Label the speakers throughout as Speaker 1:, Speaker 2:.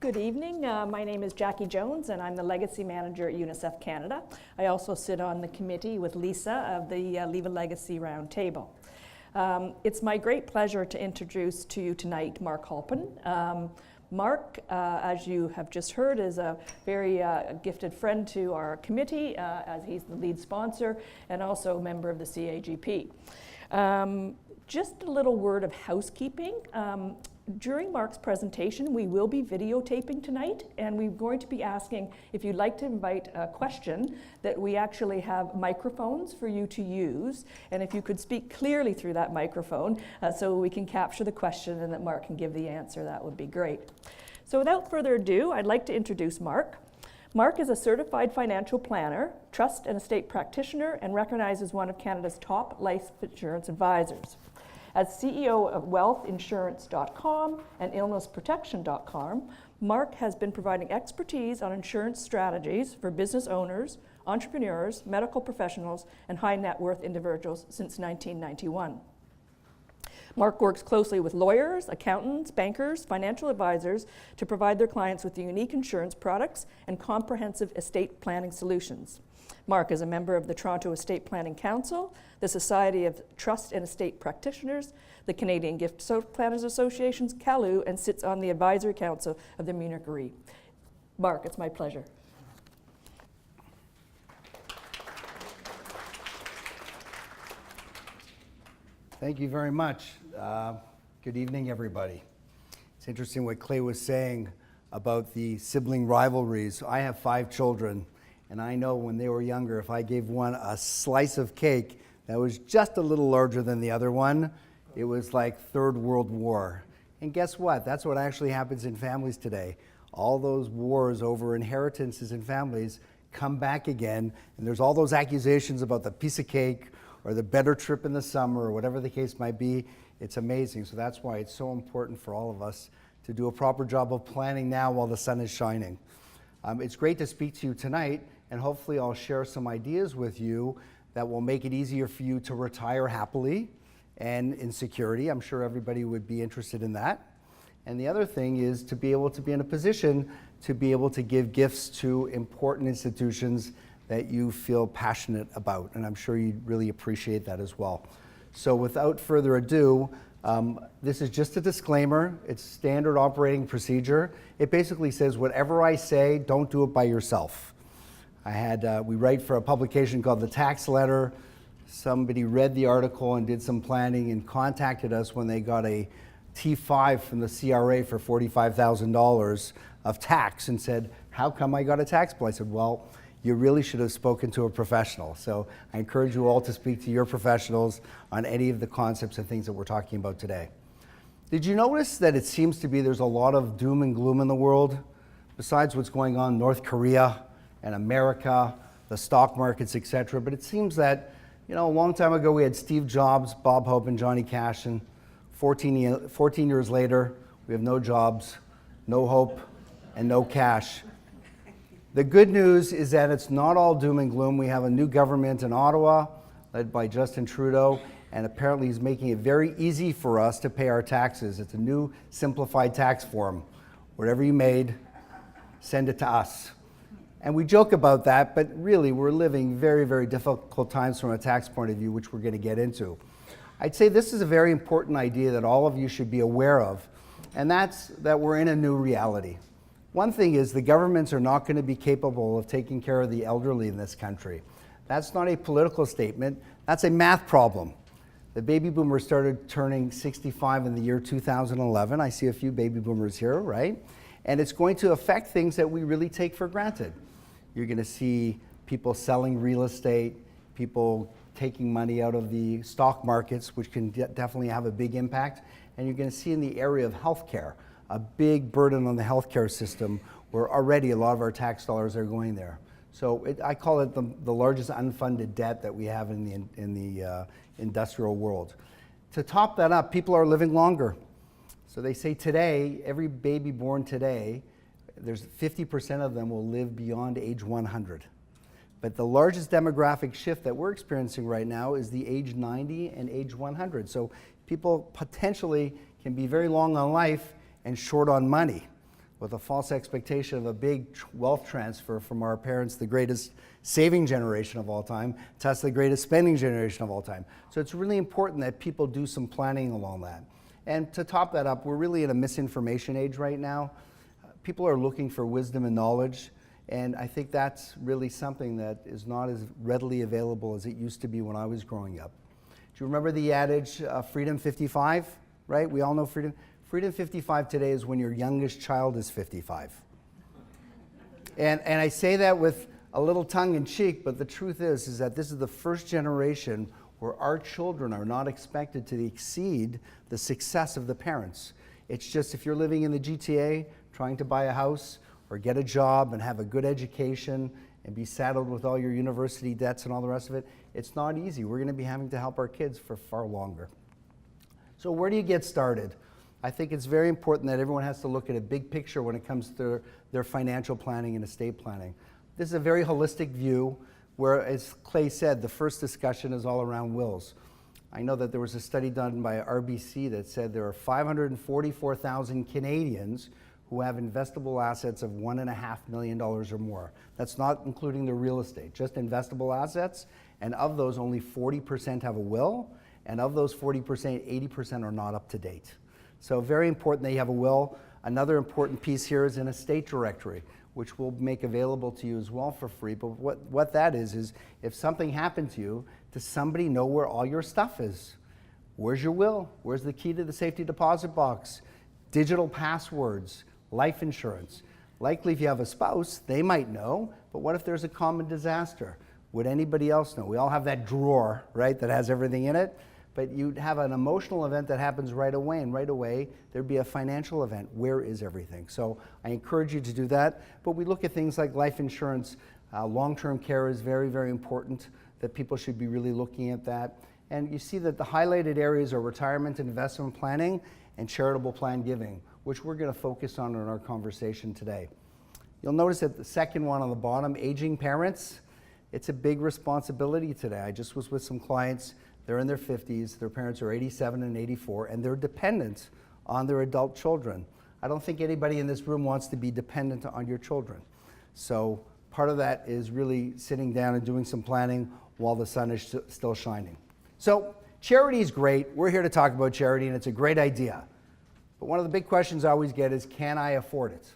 Speaker 1: Good evening. My name is Jackie Jones, and I'm the Legacy Manager at UNICEF Canada. I also sit on the committee with Lisa of the Leave a Legacy Roundtable. It's my great pleasure to introduce to you tonight Mark Halpern. Mark, as you have just heard, is a very gifted friend to our committee, as he's the lead sponsor and also a member of the CAGP. Just a little word of housekeeping. During Mark's presentation, we will be videotaping tonight, and we're going to be asking if you'd like to invite a question, that we actually have microphones for you to use, and if you could speak clearly through that microphone so we can capture the question and that Mark can give the answer, that would be great. So without further ado, I'd like to introduce Mark. Mark is a certified financial planner, trust and estate practitioner, and recognized as one of Canada's top life insurance advisors. As CEO of WealthInsurance.com and IllnessProtection.com, Mark has been providing expertise on insurance strategies for business owners, entrepreneurs, medical professionals, and high net worth individuals since 1991. Mark works closely with lawyers, accountants, bankers, financial advisors to provide their clients with the unique insurance products and comprehensive estate planning solutions. Mark is a member of the Toronto Estate Planning Council, the Society of Trust and Estate Practitioners, the Canadian Gift Planners Associations, CALU, and sits on the Advisory Council of the Munich RRIF. Mark, it's my pleasure.
Speaker 2: Thank you very much. Good evening, everybody. It's interesting what Clay was saying about the sibling rivalries. I have 5 children, and I know when they were younger, if I gave one a slice of cake that was just a little larger than the other one, it was like Third World War. And guess what? That's what actually happens in families today. All those wars over inheritances in families come back again, and there's all those accusations about the piece of cake or the better trip in the summer, or whatever the case might be. It's amazing. So that's why it's so important for all of us to do a proper job of planning now while the sun is shining. It's great to speak to you tonight, and hopefully I'll share some ideas with you that will make it easier for you to retire happily and in security. I'm sure everybody would be interested in that. And the other thing is to be able to be in a position to be able to give gifts to important institutions that you feel passionate about, and I'm sure you'd really appreciate that as well. So without further ado, this is just a disclaimer. It's standard operating procedure. It basically says whatever I say, don't do it by yourself. We write for a publication called The Tax Letter. Somebody read the article and did some planning and contacted us when they got a T5 from the CRA for $45,000 of tax and said, how come I got a tax bill? I said, well, you really should have spoken to a professional. So I encourage you all to speak to your professionals on any of the concepts and things that we're talking about today. Did you notice that it seems to be there's a lot of doom and gloom in the world? Besides what's going on in North Korea and America, the stock markets, etc. But it seems that, a long time ago we had Steve Jobs, Bob Hope, and Johnny Cash, and 14 years later, we have no jobs, no hope, and no cash. The good news is that it's not all doom and gloom. We have a new government in Ottawa, led by Justin Trudeau, and apparently he's making it very easy for us to pay our taxes. It's a new simplified tax form. Whatever you made, send it to us. And we joke about that, but really we're living very, very difficult times from a tax point of view, which we're going to get into. I'd say this is a very important idea that all of you should be aware of, and that's that we're in a new reality. One thing is the governments are not going to be capable of taking care of the elderly in this country. That's not a political statement, that's a math problem. The baby boomers started turning 65 in the year 2011. I see a few baby boomers here, right? And it's going to affect things that we really take for granted. You're going to see people selling real estate, people taking money out of the stock markets, which can definitely have a big impact. And you're going to see in the area of healthcare, a big burden on the healthcare system, where already a lot of our tax dollars are going there. So I call it the largest unfunded debt that we have in the industrial world. To top that up, people are living longer. So they say today, every baby born today, there's 50% of them will live beyond age 100. But the largest demographic shift that we're experiencing right now is the age 90 and age 100. So people potentially can be very long on life and short on money. with a false expectation of a big wealth transfer from our parents, the greatest saving generation of all time, to us, the greatest spending generation of all time. So it's really important that people do some planning along that. And to top that up, we're really in a misinformation age right now. People are looking for wisdom and knowledge, and I think that's really something that is not as readily available as it used to be when I was growing up. Do you remember the adage, freedom 55, right? We all know freedom. Freedom 55 today is when your youngest child is 55. And I say that with a little tongue in cheek, but the truth is that this is the first generation where our children are not expected to exceed the success of the parents. It's just if you're living in the GTA, trying to buy a house or get a job and have a good education and be saddled with all your university debts and all the rest of it, it's not easy. We're going to be having to help our kids for far longer. So where do you get started? I think it's very important that everyone has to look at a big picture when it comes to their financial planning and estate planning. This is a very holistic view where, as Clay said, the first discussion is all around wills. I know that there was a study done by RBC that said there are 544,000 Canadians who have investable assets of $1.5 million or more. That's not including the real estate, just investable assets. And of those, only 40% have a will. And of those 40%, 80% are not up to date. So very important that you have a will. Another important piece here is an estate directory, which we'll make available to you as well for free. But what that is if something happened to you, does somebody know where all your stuff is? Where's your will? Where's the key to the safety deposit box? Digital passwords, life insurance. Likely if you have a spouse, they might know, but what if there's a common disaster? Would anybody else know? We all have that drawer, right, that has everything in it. But you'd have an emotional event that happens right away, and right away there'd be a financial event. Where is everything? So I encourage you to do that. But we look at things like life insurance. Long-term care is very, very important, that people should be really looking at that. And you see that the highlighted areas are retirement and investment planning and charitable plan giving, which we're going to focus on in our conversation today. You'll notice that the second one on the bottom, aging parents, it's a big responsibility today. I just was with some clients. They're in their 50s, their parents are 87 and 84, and they're dependent on their adult children. I don't think anybody in this room wants to be dependent on your children. So part of that is really sitting down and doing some planning while the sun is still shining. So charity is great. We're here to talk about charity, and it's a great idea. But one of the big questions I always get is, can I afford it?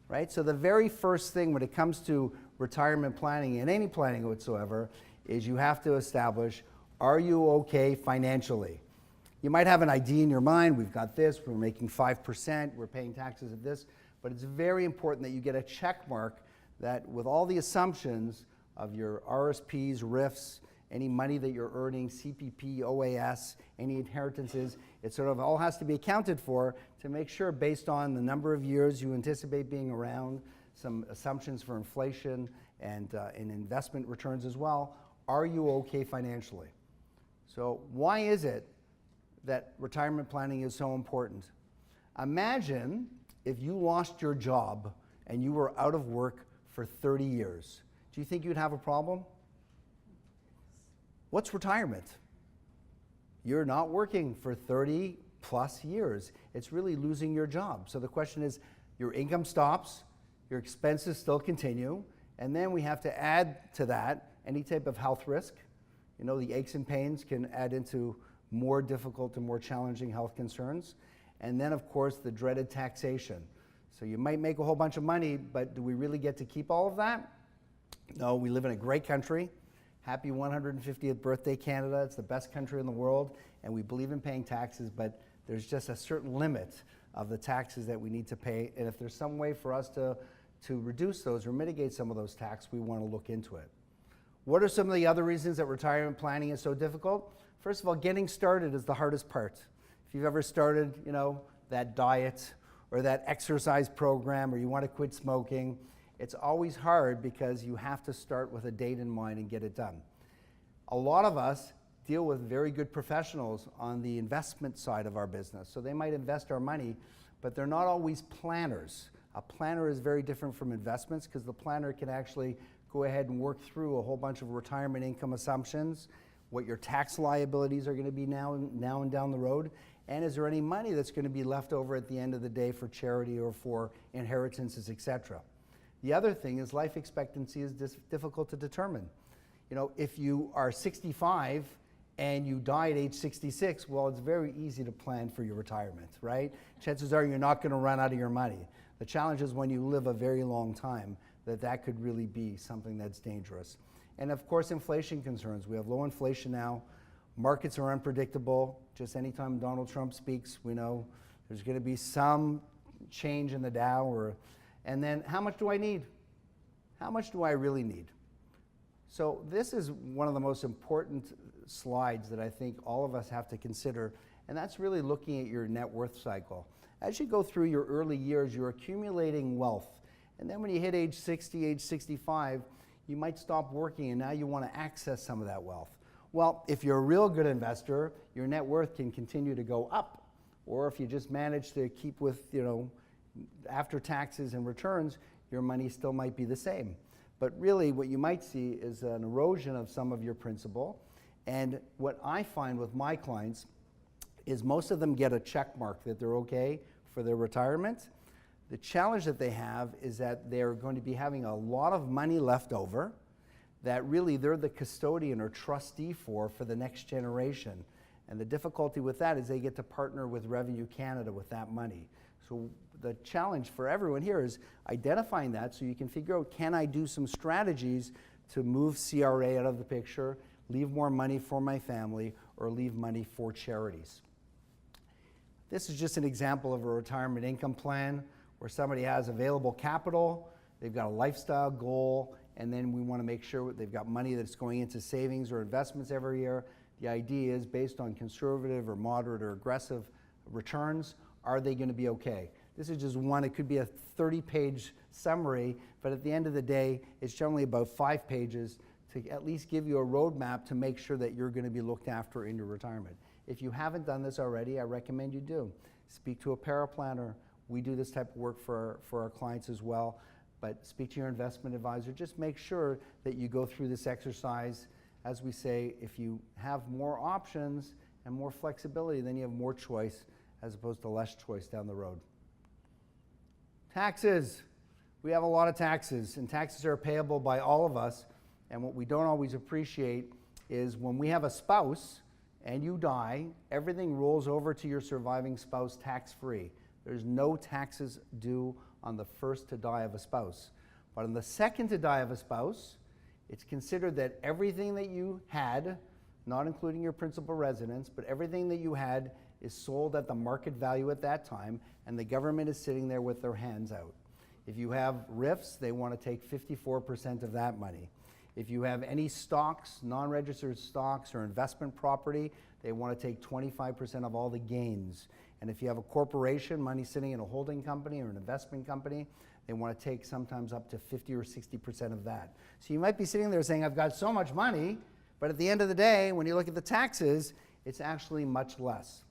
Speaker 2: Right? So the very first thing when it comes to retirement planning and any planning whatsoever is you have to establish, are you okay financially? You might have an idea in your mind, we've got this, we're making 5%, we're paying taxes of this, but it's very important that you get a check mark that with all the assumptions of your RRSPs, RRIFs, any money that you're earning, CPP, OAS, any inheritances, it sort of all has to be accounted for to make sure based on the number of years you anticipate being around, some assumptions for inflation and investment returns as well, are you okay financially? So why is it that retirement planning is so important? Imagine if you lost your job and you were out of work for 30 years. Do you think you'd have a problem? What's retirement? You're not working for 30 plus years. It's really losing your job. So the question is, your income stops, your expenses still continue, and then we have to add to that any type of health risk. You know, the aches and pains can add into more difficult and more challenging health concerns. And then, of course, the dreaded taxation. So you might make a whole bunch of money, but do we really get to keep all of that? No, we live in a great country. Happy 150th birthday, Canada. It's the best country in the world, and we believe in paying taxes, but there's just a certain limit of the taxes that we need to pay. And if there's some way for us to reduce those or mitigate some of those taxes, we want to look into it. What are some of the other reasons that retirement planning is so difficult? First of all, getting started is the hardest part. If you've ever started, you know, that diet or that exercise program, or you want to quit smoking, it's always hard because you have to start with a date in mind and get it done. A lot of us deal with very good professionals on the investment side of our business. So they might invest our money, but they're not always planners. A planner is very different from investments because the planner can actually go ahead and work through a whole bunch of retirement income assumptions, what your tax liabilities are going to be now and down the road, And is there any money that's going to be left over at the end of the day for charity or for inheritances, etc.? The other thing is life expectancy is difficult to determine. You know, if you are 65 and you die at age 66, well, it's very easy to plan for your retirement, right? Chances are you're not going to run out of your money. The challenge is when you live a very long time, that could really be something that's dangerous. And of course, inflation concerns. We have low inflation now. Markets are unpredictable. Just anytime Donald Trump speaks, we know there's going to be some change in the Dow. And then how much do I need? How much do I really need? So this is one of the most important slides that I think all of us have to consider, and that's really looking at your net worth cycle. As you go through your early years, you're accumulating wealth. And then when you hit age 60, age 65, you might stop working and now you want to access some of that wealth. Well, if you're a real good investor, your net worth can continue to go up. Or if you just manage to keep with, after taxes and returns, your money still might be the same. But really what you might see is an erosion of some of your principal. And what I find with my clients is most of them get a check mark that they're okay for their retirement. The challenge that they have is that they're going to be having a lot of money left over that really they're the custodian or trustee for the next generation. And the difficulty with that is they get to partner with Revenue Canada with that money. So the challenge for everyone here is identifying that so you can figure out, can I do some strategies to move CRA out of the picture, leave more money for my family, or leave money for charities. This is just an example of a retirement income plan where somebody has available capital, they've got a lifestyle goal, and then we want to make sure they've got money that's going into savings or investments every year. The idea is based on conservative or moderate or aggressive returns, are they going to be okay? This is just one, it could be a 30-page summary, but at the end of the day, it's generally about 5 pages to at least give you a roadmap to make sure that you're going to be looked after in your retirement. If you haven't done this already, I recommend you do. Speak to a paraplanner. We do this type of work for our clients as well, but speak to your investment advisor. Just make sure that you go through this exercise. As we say, if you have more options and more flexibility, then you have more choice as opposed to less choice down the road. Taxes. We have a lot of taxes, and taxes are payable by all of us. And what we don't always appreciate is when we have a spouse and you die, everything rolls over to your surviving spouse tax-free. There's no taxes due on the first to die of a spouse. But on the second to die of a spouse, it's considered that everything that you had, not including your principal residence, but everything that you had is sold at the market value at that time, and the government is sitting there with their hands out. If you have RRIFs, they want to take 54% of that money. If you have any stocks, non-registered stocks or investment property, they want to take 25% of all the gains. And if you have a corporation, money sitting in a holding company or an investment company, they want to take sometimes up to 50 or 60% of that. So you might be sitting there saying, I've got so much money, but at the end of the day, when you look at the taxes, it's actually much less.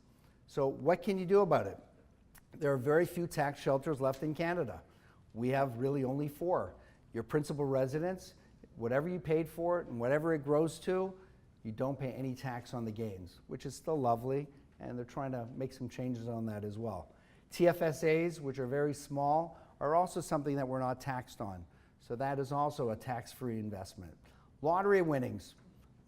Speaker 2: So what can you do about it? There are very few tax shelters left in Canada. We have really only 4. Your principal residence, whatever you paid for it and whatever it grows to, you don't pay any tax on the gains, which is still lovely, and they're trying to make some changes on that as well. TFSAs, which are very small, are also something that we're not taxed on. So that is also a tax-free investment. Lottery winnings.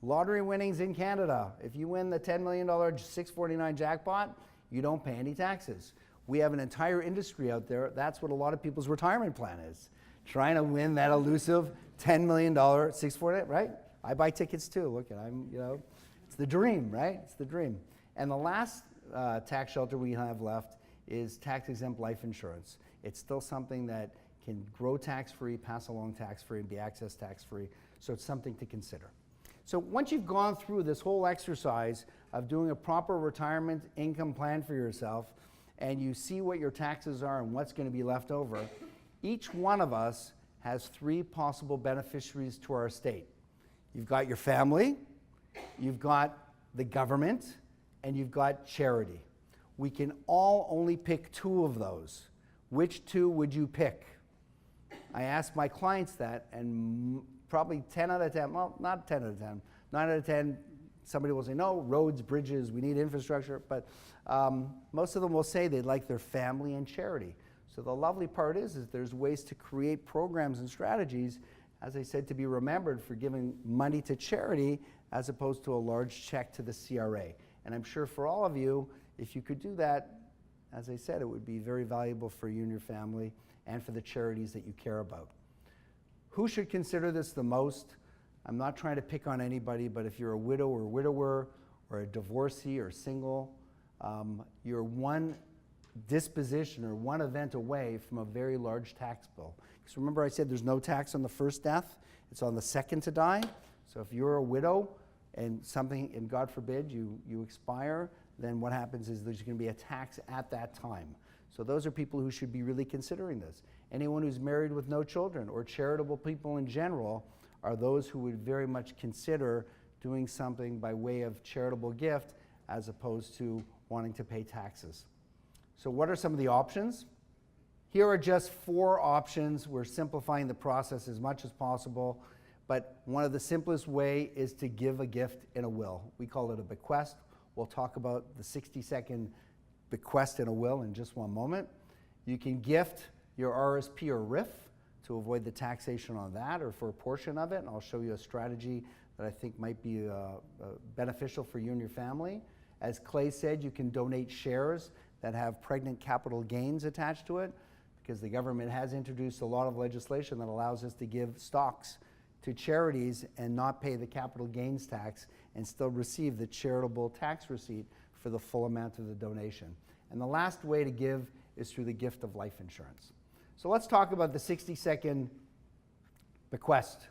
Speaker 2: Lottery winnings in Canada. If you win the $10 million 649 jackpot, you don't pay any taxes. We have an entire industry out there. That's what a lot of people's retirement plan is. Trying to win that elusive $10 million 649, right? I buy tickets too. Look, it's the dream, right? It's the dream. And the last tax shelter we have left is tax-exempt life insurance. It's still something that can grow tax-free, pass along tax-free, and be accessed tax-free. So it's something to consider. So once you've gone through this whole exercise of doing a proper retirement income plan for yourself, and you see what your taxes are and what's going to be left over, each one of us has 3 possible beneficiaries to our estate. You've got your family, you've got the government, and you've got charity. We can all only pick 2 of those. Which 2 would you pick? I ask my clients that, and probably 10 out of 10, well, not 10 out of 10, 9 out of 10 somebody will say, no, roads, bridges, we need infrastructure, but most of them will say they'd like their family and charity. So the lovely part is there's ways to create programs and strategies, as I said, to be remembered for giving money to charity as opposed to a large check to the CRA. And I'm sure for all of you, if you could do that, as I said, it would be very valuable for you and your family and for the charities that you care about. Who should consider this the most? I'm not trying to pick on anybody, but if you're a widow or widower or a divorcee or single, you're one disposition or one event away from a very large tax bill. Because remember I said there's no tax on the first death, it's on the second to die. So if you're a widow and something, and God forbid, you expire, then what happens is there's going to be a tax at that time. So those are people who should be really considering this. Anyone who's married with no children or charitable people in general are those who would very much consider doing something by way of charitable gift as opposed to wanting to pay taxes. So what are some of the options? Here are just 4 options. We're simplifying the process as much as possible, but one of the simplest way is to give a gift in a will. We call it a bequest. We'll talk about the 60-second bequest in a will in just one moment. You can gift your RRSP or RRIF to avoid the taxation on that or for a portion of it, and I'll show you a strategy that I think might be beneficial for you and your family. As Clay said, you can donate shares that have pregnant capital gains attached to it, because the government has introduced a lot of legislation that allows us to give stocks to charities and not pay the capital gains tax and still receive the charitable tax receipt for the full amount of the donation. And the last way to give is through the gift of life insurance. So let's talk about the 60-second bequest.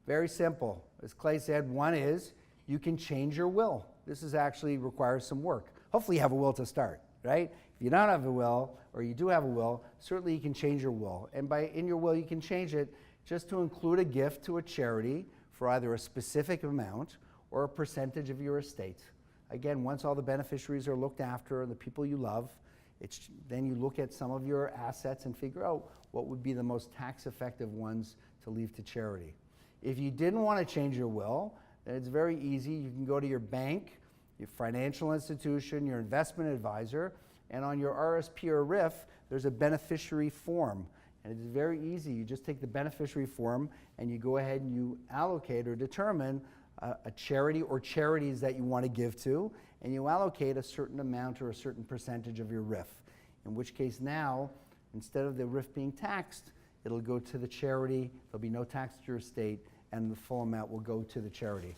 Speaker 2: Very simple. As Clay said, one is you can change your will. This is actually requires some work. Hopefully you have a will to start, right? If you don't have a will, or you do have a will, certainly you can change your will. And in your will, you can change it just to include a gift to a charity for either a specific amount or a percentage of your estate. Again, once all the beneficiaries are looked after and the people you love, then you look at some of your assets and figure out what would be the most tax-effective ones to leave to charity. If you didn't want to change your will, then it's very easy. You can go to your bank, your financial institution, your investment advisor, and on your RRSP or RRIF, there's a beneficiary form. And it's very easy. You just take the beneficiary form and you go ahead and you allocate or determine a charity or charities that you want to give to, and you allocate a certain amount or a certain percentage of your RRIF. In which case now, instead of the RRIF being taxed, it'll go to the charity, there'll be no tax to your estate, and the full amount will go to the charity.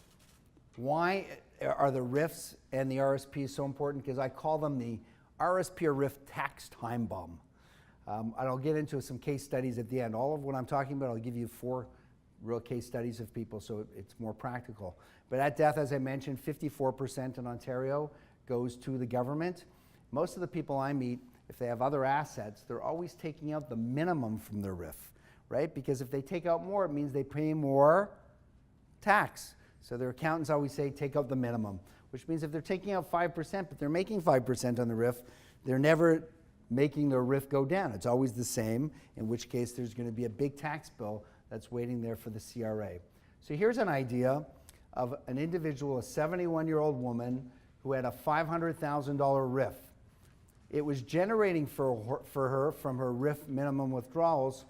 Speaker 2: Why are the RRIFs and the RRSPs so important? Because I call them the RRSP or RRIF tax time bomb. And I'll get into some case studies at the end. All of what I'm talking about, I'll give you 4 real case studies of people so it's more practical. But at death, as I mentioned, 54% in Ontario goes to the government. Most of the people I meet, if they have other assets, they're always taking out the minimum from their RRIF, right? Because if they take out more, it means they pay more tax. So their accountants always say, take out the minimum, which means if they're taking out 5%, but they're making 5% on the RRIF, they're never making their RRIF go down. It's always the same, in which case there's going to be a big tax bill that's waiting there for the CRA. So here's an idea of an individual, a 71-year-old woman who had a $500,000 RRIF. It was generating for her from her RRIF minimum withdrawals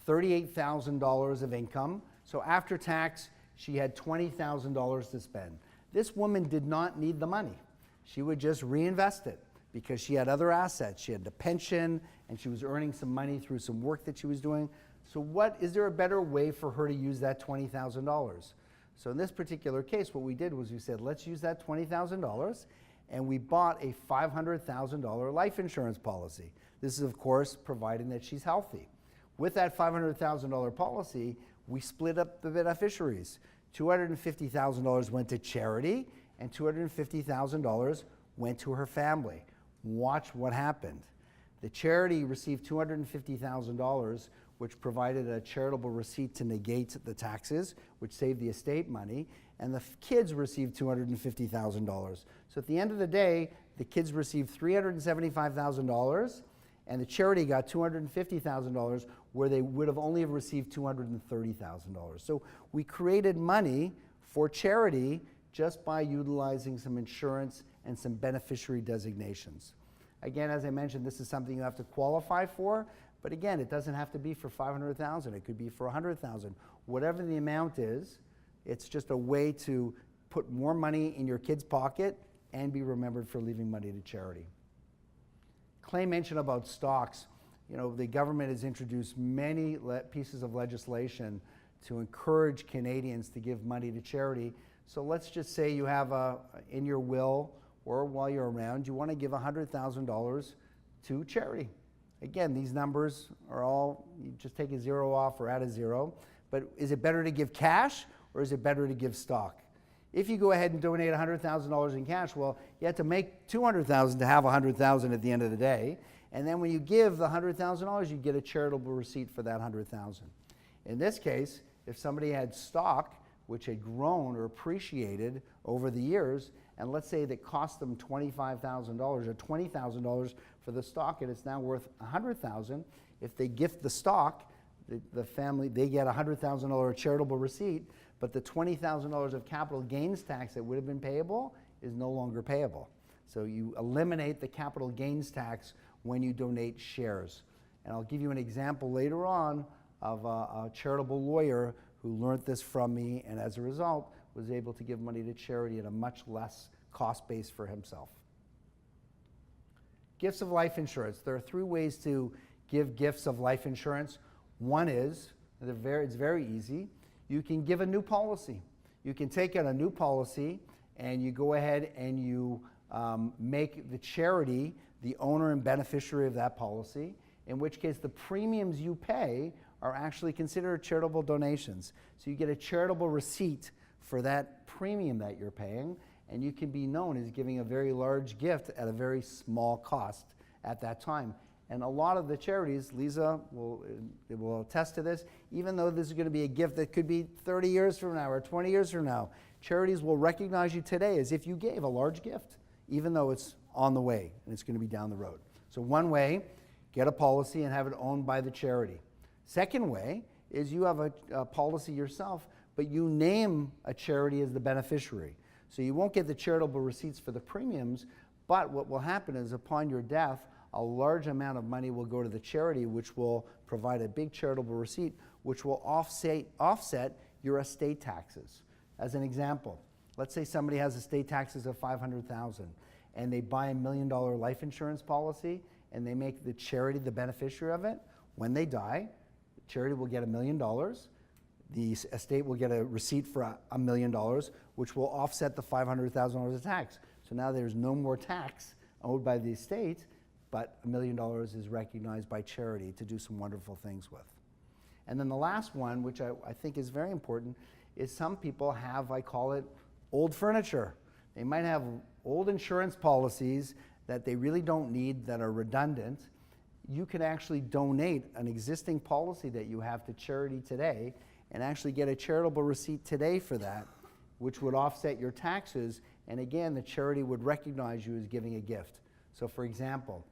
Speaker 2: $38,000 of income. So after tax, she had $20,000 to spend. This woman did not need the money. She would just reinvest it because she had other assets. She had the pension, and she was earning some money through some work that she was doing. So is there a better way for her to use that $20,000? So in this particular case, what we did was we said, let's use that $20,000, and we bought a $500,000 life insurance policy. This is, of course, providing that she's healthy. With that $500,000 policy, we split up the beneficiaries. $250,000 went to charity, and $250,000 went to her family. Watch what happened. The charity received $250,000, which provided a charitable receipt to negate the taxes, which saved the estate money, and the kids received $250,000. So at the end of the day, the kids received $375,000, and the charity got $250,000, where they would have only received $230,000. So we created money for charity just by utilizing some insurance and some beneficiary designations. Again, as I mentioned, this is something you have to qualify for, but again, it doesn't have to be for $500,000. It could be for $100,000. Whatever the amount is, it's just a way to put more money in your kid's pocket and be remembered for leaving money to charity. Clay mentioned about stocks. You know, the government has introduced many pieces of legislation to encourage Canadians to give money to charity. So let's just say you have in your will or while you're around, you want to give $100,000 to charity. Again, these numbers are all, you just take a zero off or add a zero. But is it better to give cash or is it better to give stock? If you go ahead and donate $100,000 in cash, well, you have to make $200,000 to have $100,000 at the end of the day. And then when you give the $100,000, you get a charitable receipt for that $100,000. In this case, if somebody had stock which had grown or appreciated over the years, and let's say that cost them $25,000 or $20,000 for the stock, and it's now worth $100,000, if they gift the stock, the family, they get a $100,000 charitable receipt, but the $20,000 of capital gains tax that would have been payable is no longer payable. So you eliminate the capital gains tax when you donate shares. And I'll give you an example later on of a charitable lawyer who learned this from me, and as a result was able to give money to charity at a much less cost base for himself. Gifts of life insurance. There are three ways to give gifts of life insurance. One is, it's very easy, you can give a new policy. You can take out a new policy and you go ahead and you make the charity the owner and beneficiary of that policy, in which case the premiums you pay are actually considered charitable donations. So you get a charitable receipt for that premium that you're paying, and you can be known as giving a very large gift at a very small cost at that time. And a lot of the charities, Lisa will attest to this, even though this is going to be a gift that could be 30 years from now or 20 years from now, charities will recognize you today as if you gave a large gift, even though it's on the way and it's going to be down the road. So one way, get a policy and have it owned by the charity. Second way is you have a policy yourself, but you name a charity as the beneficiary. So you won't get the charitable receipts for the premiums, but what will happen is upon your death, a large amount of money will go to the charity, which will provide a big charitable receipt, which will offset your estate taxes. As an example, let's say somebody has estate taxes of $500,000 and they buy $1 million life insurance policy and they make the charity the beneficiary of it. When they die, the charity will get $1 million. The estate will get a receipt for $1 million, which will offset the $500,000 of tax. So now there's no more tax owed by the estate, but $1 million is recognized by charity to do some wonderful things with. And then the last one, which I think is very important, is some people have, I call it, old furniture. They might have old insurance policies that they really don't need, that are redundant. You can actually donate an existing policy that you have to charity today and actually get a charitable receipt today for that, which would offset your taxes. And again, the charity would recognize you as giving a gift. So for example,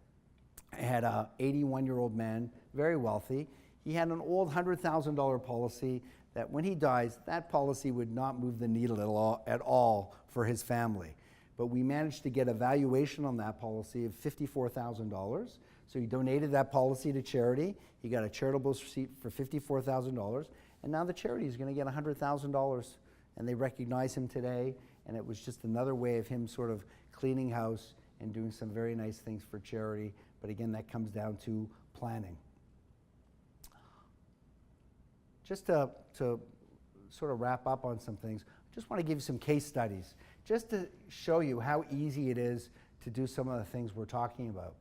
Speaker 2: I had an 81-year-old man, very wealthy. He had an old $100,000 policy that when he dies, that policy would not move the needle at all for his family. But we managed to get a valuation on that policy of $54,000. So he donated that policy to charity. He got a charitable receipt for $54,000. And now the charity is going to get $100,000. And they recognize him today. And it was just another way of him sort of cleaning house and doing some very nice things for charity. But again, that comes down to planning. Just to sort of wrap up on some things, I just want to give you some case studies, just to show you how easy it is to do some of the things we're talking about.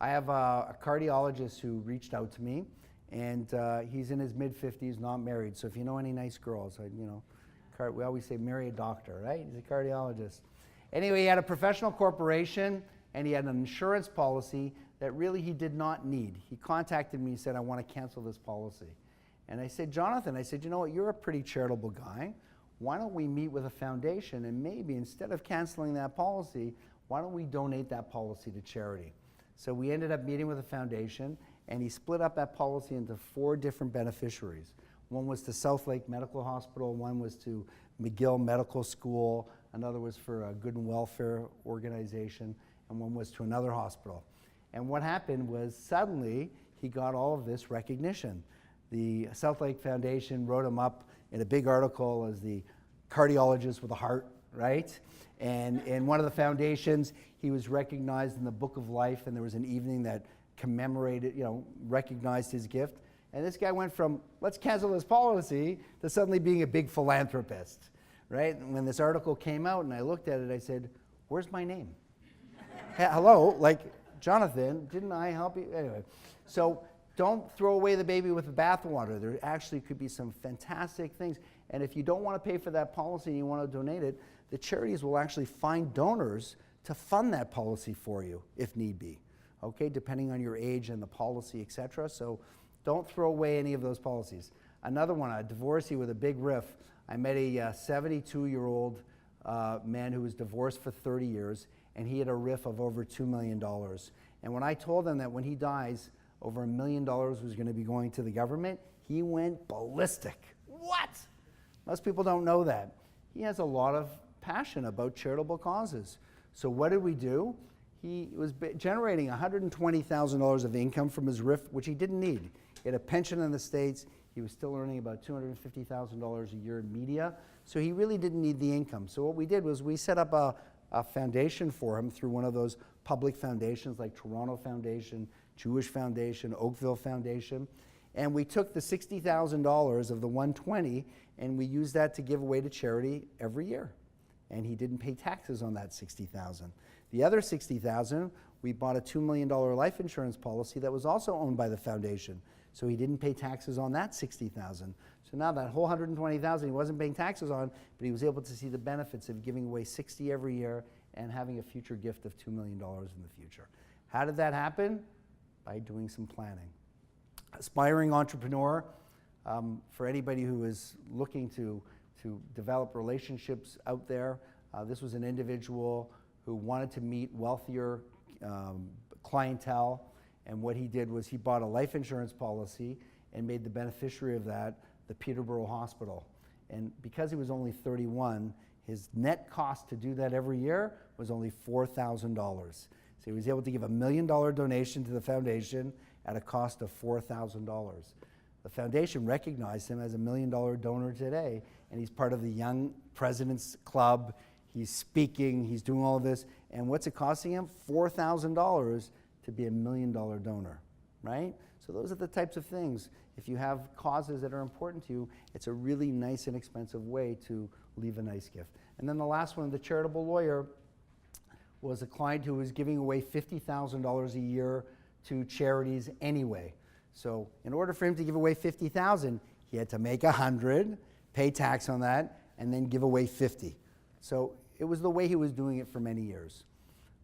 Speaker 2: I have a cardiologist who reached out to me, and he's in his mid-50s, not married. So if you know any nice girls, we always say marry a doctor, right? He's a cardiologist. Anyway, he had a professional corporation, and he had an insurance policy that really he did not need. He contacted me and said, I want to cancel this policy. And I said, Jonathan, you know what, you're a pretty charitable guy. Why don't we meet with a foundation and maybe instead of canceling that policy, why don't we donate that policy to charity? So we ended up meeting with a foundation, and he split up that policy into 4 different beneficiaries. One was to South Lake Medical Hospital, one was to McGill Medical School, another was for a good and welfare organization, and one was to another hospital. And what happened was suddenly he got all of this recognition. The South Lake Foundation wrote him up in a big article as the cardiologist with a heart, right? And in one of the foundations, he was recognized in the Book of Life, and there was an evening that commemorated, recognized his gift. And this guy went from, let's cancel his policy, to suddenly being a big philanthropist, right? And when this article came out and I looked at it, I said, where's my name? Hello, like, Jonathan, didn't I help you? Anyway, so don't throw away the baby with the bathwater. There actually could be some fantastic things. And if you don't want to pay for that policy and you want to donate it, the charities will actually find donors to fund that policy for you if need be, okay, depending on your age and the policy, et cetera. So don't throw away any of those policies. Another one, a divorcee with a big RRIF. I met a 72-year-old man who was divorced for 30 years, and he had a RRIF of over $2 million. And when I told him that when he dies, over $1 million was going to be going to the government, he went ballistic. What? Most people don't know that. He has a lot of passion about charitable causes. So what did we do? He was generating $120,000 of income from his RRIF, which he didn't need. He had a pension in the States. He was still earning about $250,000 a year in media. So he really didn't need the income. So what we did was we set up a foundation for him through one of those public foundations like Toronto Foundation, Jewish Foundation, Oakville Foundation. And we took the $60,000 of the $120,000 and we used that to give away to charity every year. And he didn't pay taxes on that $60,000. The other $60,000, we bought a $2 million life insurance policy that was also owned by the foundation. So he didn't pay taxes on that $60,000. So now that whole $120,000 he wasn't paying taxes on, but he was able to see the benefits of giving away $60,000 every year and having a future gift of $2 million in the future. How did that happen? By doing some planning. Aspiring entrepreneur, for anybody who is looking to develop relationships out there, this was an individual who wanted to meet wealthier clientele, and what he did was he bought a life insurance policy and made the beneficiary of that the Peterborough Hospital. And because he was only 31, his net cost to do that every year was only $4,000. So he was able to give $1 million donation to the foundation at a cost of $4,000. The foundation recognized him as $1 million donor today, and he's part of the Young President's Club. He's speaking, he's doing all of this, and what's it costing him? $4,000 to be $1 million donor, right? So those are the types of things. If you have causes that are important to you, it's a really nice, inexpensive way to leave a nice gift. And then the last one, the charitable lawyer, was a client who was giving away $50,000 a year to charities anyway. So in order for him to give away $50,000, he had to make $100, pay tax on that, and then give away $50. So it was the way he was doing it for many years.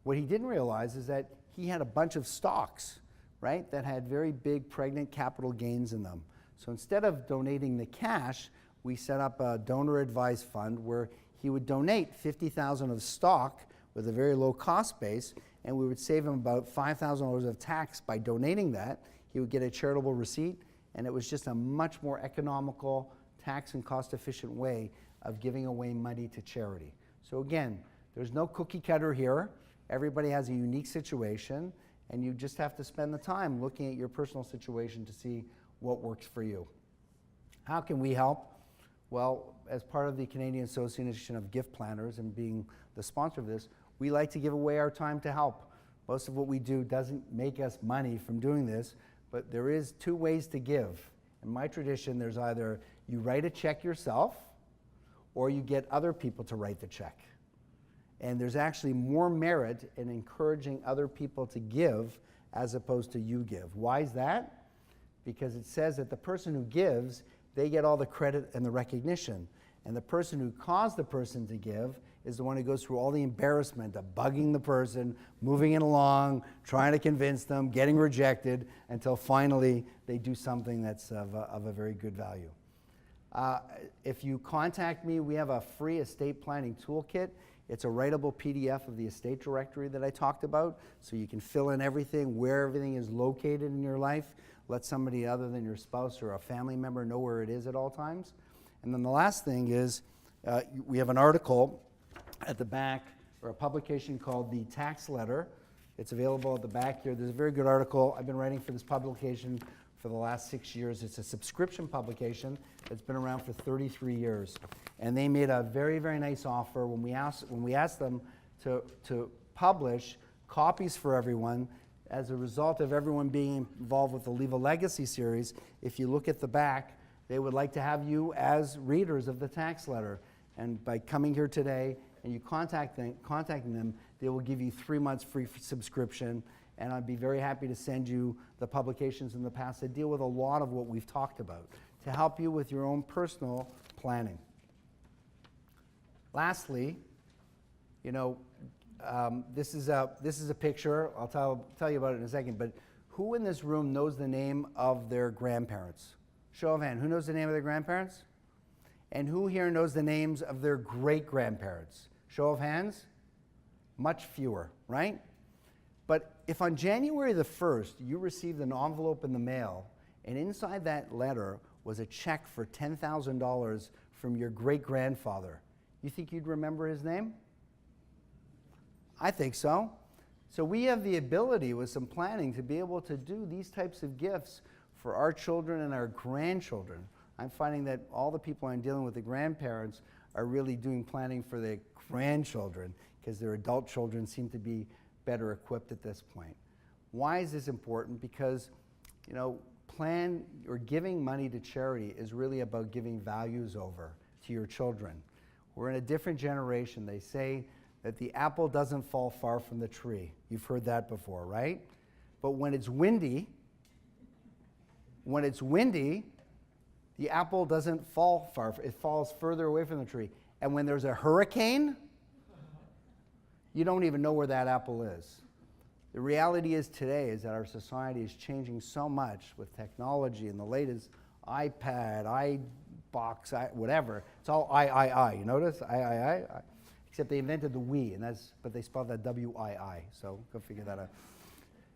Speaker 2: What he didn't realize is that he had a bunch of stocks, right, that had very big pregnant capital gains in them. So instead of donating the cash, we set up a donor advised fund where he would donate $50,000 of stock with a very low cost base, and we would save him about $5,000 of tax by donating that. He would get a charitable receipt, and it was just a much more economical, tax and cost efficient way of giving away money to charity. So again, there's no cookie cutter here. Everybody has a unique situation, and you just have to spend the time looking at your personal situation to see what works for you. How can we help? Well, as part of the Canadian Association of Gift Planners and being the sponsor of this, we like to give away our time to help. Most of what we do doesn't make us money from doing this, but there is two ways to give. In my tradition, there's either you write a check yourself or you get other people to write the check. And there's actually more merit in encouraging other people to give as opposed to you give. Why is that? Because it says that the person who gives, they get all the credit and the recognition. And the person who caused the person to give is the one who goes through all the embarrassment of bugging the person, moving it along, trying to convince them, getting rejected, until finally they do something that's of a very good value. If you contact me, we have a free estate planning toolkit. It's a writable PDF of the estate directory that I talked about, so you can fill in everything, where everything is located in your life. Let somebody other than your spouse or a family member know where it is at all times. And then the last thing is we have an article at the back are a publication called The Tax Letter. It's available at the back here. There's a very good article. I've been writing for this publication for the last 6 years. It's a subscription publication that's been around for 33 years. And they made a very, very nice offer when we asked them to publish copies for everyone. As a result of everyone being involved with the Leave a Legacy series, if you look at the back, they would like to have you as readers of the tax letter. And by coming here today and you contacting them, they will give you 3 months free subscription. And I'd be very happy to send you the publications in the past that deal with a lot of what we've talked about to help you with your own personal planning. Lastly, you know, this is a picture. I'll tell you about it in a second. But who in this room knows the name of their grandparents? Show of hand. Who knows the name of their grandparents? And who here knows the names of their great-grandparents? Show of hands? Much fewer, right? But if on January the 1st you received an envelope in the mail, and inside that letter was a check for $10,000 from your great-grandfather, you think you'd remember his name? I think so. So we have the ability with some planning to be able to do these types of gifts for our children and our grandchildren. I'm finding that all the people I'm dealing with, the grandparents, are really doing planning for their grandchildren because their adult children seem to be better equipped at this point. Why is this important? Because, you know, plan or giving money to charity is really about giving values over to your children. We're in a different generation. They say that the apple doesn't fall far from the tree. You've heard that before, right? But when it's windy, the apple doesn't fall far. It falls further away from the tree. And when there's a hurricane, you don't even know where that apple is. The reality is today is that our society is changing so much with technology and the latest iPad, iBox, whatever. It's all I. You notice? I. Except they invented the we, but they spelled that W-I-I. So go figure that out.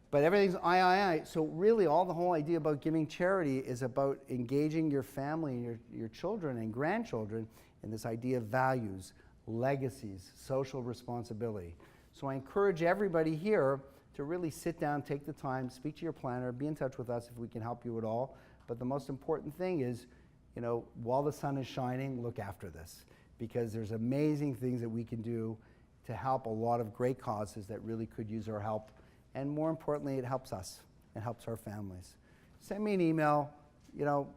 Speaker 2: But everything's I. So really all the whole idea about giving charity is about engaging your family and your children and grandchildren in this idea of values, legacies, social responsibility. So I encourage everybody here to really sit down, take the time, speak to your planner, be in touch with us if we can help you at all. But the most important thing is, you know, while the sun is shining, look after this. Because there's amazing things that we can do to help a lot of great causes that really could use our help. And more importantly, it helps us. It helps our families. Send me an email, you know,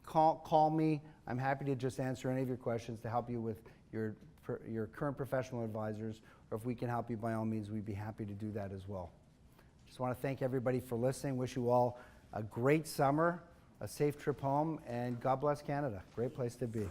Speaker 2: call me. I'm happy to just answer any of your questions to help you with your current professional advisors. Or if we can help you, by all means, we'd be happy to do that as well. Just want to thank everybody for listening. Wish you all a great summer, a safe trip home, and God bless Canada. Great place to be.